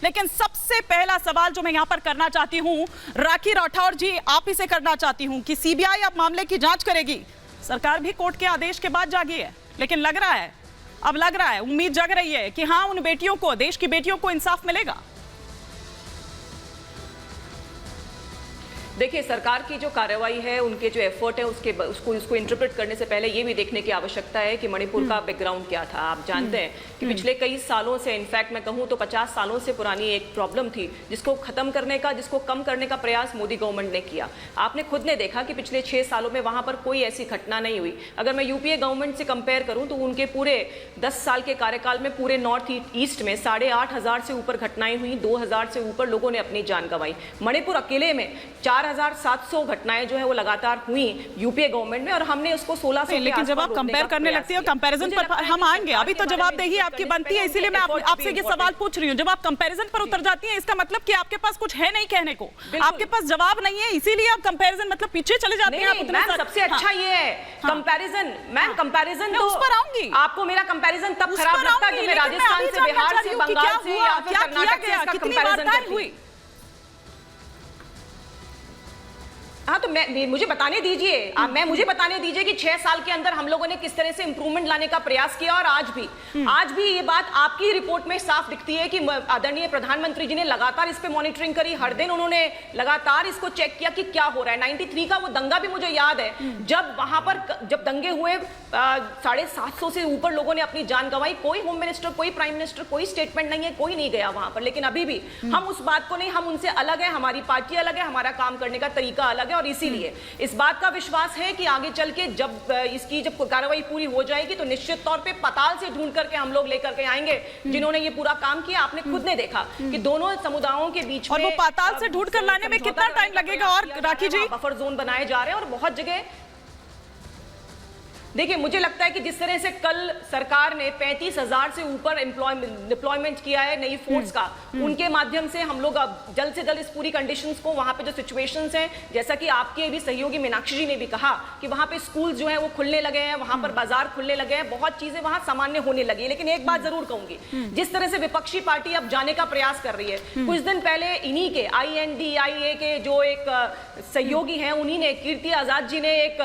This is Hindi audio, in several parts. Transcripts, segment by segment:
लेकिन सबसे पहला सवाल जो मैं यहां पर करना चाहती हूं, राखी राठौर जी, आप ही से करना चाहती हूं कि सीबीआई अब मामले की जांच करेगी। सरकार भी कोर्ट के आदेश के बाद जागी है, लेकिन लग रहा है, उम्मीद जग रही है कि हां, उन बेटियों को, देश की बेटियों को इंसाफ मिलेगा। देखिए, सरकार की जो कार्रवाई है, उनके जो एफर्ट है, उसको इंटरप्रेट करने से पहले ये भी देखने की आवश्यकता है कि मणिपुर का बैकग्राउंड क्या था। आप जानते हैं कि पिछले कई सालों से, इनफैक्ट मैं कहूँ तो 50 सालों से पुरानी एक प्रॉब्लम थी, जिसको खत्म करने का, जिसको कम करने का प्रयास मोदी गवर्नमेंट ने किया। आपने खुद ने देखा कि पिछले 6 सालों में वहां पर कोई ऐसी घटना नहीं हुई। अगर मैं यूपीए गवर्नमेंट से कंपेयर करूं तो उनके पूरे 10 साल के कार्यकाल में पूरे नॉर्थ ईस्ट में 8,500 से ऊपर घटनाएं हुई, 2,000 से ऊपर लोगों ने अपनी जान गंवाई। मणिपुर अकेले में 4,700 घटनाएं जो है वो लगातार हुई यूपीए गवर्नमेंट में, और हमने उसको 1600। लेकिन जब आप कंपेयर करने लगती है, कंपैरिजन पर हम आएंगे, अभी तो जवाबदेही आपकी बनती है, इसीलिए मैं आपसे ये सवाल पूछ रही हूँ। जब आप कंपैरिजन पर उतर जाती हैं, इसका मतलब कि आपके पास कुछ है नहीं कहने को, आपके पास जवाब नहीं है, इसीलिए आप कंपैरिजन मतलब पीछे चले जाते हैं। सबसे अच्छा ये है कंपैरिजन, मैम कंपैरिजन तो उस पर आऊंगी। आपको मेरा कंपैरिजन तब खराब लगता है जब मैं राजस्थान से, बिहार से, बंगाल से या फिर कर्नाटक से इसका कंपैरिजन करती हूं। हाँ, तो मुझे बताने दीजिए कि 6 साल के अंदर हम लोगों ने किस तरह से इंप्रूवमेंट लाने का प्रयास किया। और आज भी ये बात आपकी रिपोर्ट में साफ दिखती है कि आदरणीय प्रधानमंत्री जी ने लगातार इस पे मॉनिटरिंग करी। हर दिन उन्होंने लगातार इसको चेक किया कि क्या हो रहा है। 93 का वो दंगा भी मुझे याद है, जब वहां पर जब दंगे हुए 750 से ऊपर लोगों ने अपनी जान गंवाई। कोई होम मिनिस्टर, कोई प्राइम मिनिस्टर, कोई स्टेटमेंट नहीं है, कोई नहीं गया वहां पर। लेकिन अभी भी हम उस बात को नहीं, हम उनसे अलग है, हमारी पार्टी अलग है, हमारा काम करने का तरीका अलग है। और इसीलिए इस बात का विश्वास है कि आगे चल के जब इसकी कार्रवाई पूरी हो जाएगी तो निश्चित तौर पे पाताल से ढूंढ करके हम लोग लेकर के आएंगे जिन्होंने ये पूरा काम किया। आपने खुद ने देखा कि दोनों समुदायों के बीच में, और वो पाताल से ढूंढ कर लाने में कितना टाइम लगेगा। और राखी जी, बफर जोन बनाए जा रहे हैं और बहुत जगह देखिए, मुझे लगता है कि जिस तरह से कल सरकार ने 35,000 से ऊपर डिप्लॉयमेंट किया है नई फोर्स का, उनके माध्यम से हम लोग अब जल्द से जल्द इस पूरी कंडीशंस को, वहां पे जो सिचुएशंस हैं, जैसा कि आपके भी सहयोगी मीनाक्षी जी ने भी कहा कि वहां पे स्कूल जो है वो खुलने लगे हैं, वहां पर बाजार खुलने लगे हैं, बहुत चीजें वहां सामान्य होने लगी है। लेकिन एक बात जरूर कहूंगी, जिस तरह से विपक्षी पार्टी अब जाने का प्रयास कर रही है, कुछ दिन पहले इन्हीं के INDIA के जो एक सहयोगी हैं, उन्हीं ने, कीर्ति आजाद जी ने एक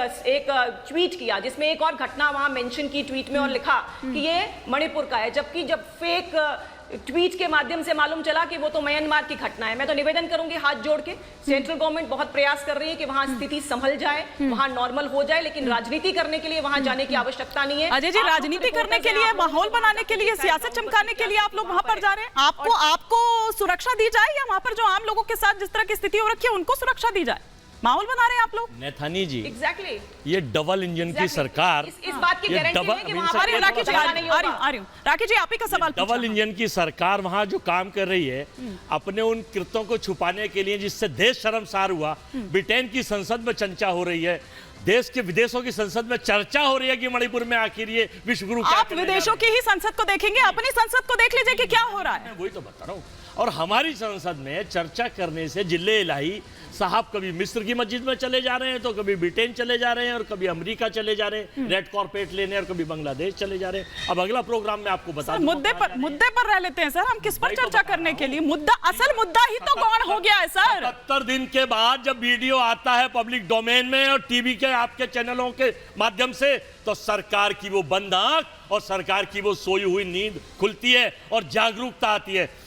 ट्वीट किया जिसमें एक और घटना वहां मेंशन की ट्वीट में और लिखा कि ये मणिपुर का है, जबकि जब फेक ट्वीट के माध्यम से मालूम चला कि वो तो म्यांमार की घटना है। मैं तो निवेदन करूंगी हाथ जोड़ के, सेंट्रल गवर्नमेंट बहुत प्रयास कर रही है कि वहां स्थिति संभल जाए, वहां नॉर्मल हो जाए, लेकिन राजनीति करने के लिए वहां जाने की आवश्यकता नहीं है। अजय जी, राजनीति करने के लिए, माहौल बनाने के लिए, सियासत चमकाने के लिए आप लोग वहां पर जा रहे हैं। आपको सुरक्षा दी जाए या वहां पर जो आम लोगों के साथ जिस तरह की स्थिति हो रखी है उनको सुरक्षा दी जाए? माहौल बना रहे हैं आप लोग। नेथानी जी, एग्जैक्टली ये डबल इंजन की सरकार, इस बात की गारंटी है कि वहां पर राखी जी, राखी जी, आप ही का सवाल। डबल इंजन की सरकार वहां जो काम कर रही है, अपने उन कृत्यों को छुपाने के लिए जिससे देश शर्मसार हुआ, ब्रिटेन की संसद में चर्चा हो रही है, देश के विदेशों की संसद में चर्चा हो रही है कि मणिपुर में आखिर ये विश्वगुरु क्या। आप विदेशों की ही संसद को देखेंगे, अपनी संसद को देख लीजिए कि क्या हो रहा है। वही तो बता रहा हूँ। और हमारी संसद में चर्चा करने से जिले इलाही साहब कभी मिस्र की मस्जिद में चले जा रहे हैं, तो कभी ब्रिटेन चले जा रहे हैं, और कभी अमेरिका चले जा रहे हैं रेड कॉर्पेट लेने, और कभी बांग्लादेश चले जा रहे हैं। अब अगला प्रोग्राम में आपको बता दूं, मुद्दे पर रह लेते हैं सर। हम किस पर चर्चा करने के लिए? असल मुद्दा ही तो गौण हो गया है सर। 70 दिन के बाद जब वीडियो आता है पब्लिक डोमेन में और टीवी के आपके चैनलों के माध्यम से, तो सरकार की वो बंद आंख और सरकार की वो सोई हुई नींद खुलती है और जागरूकता आती है।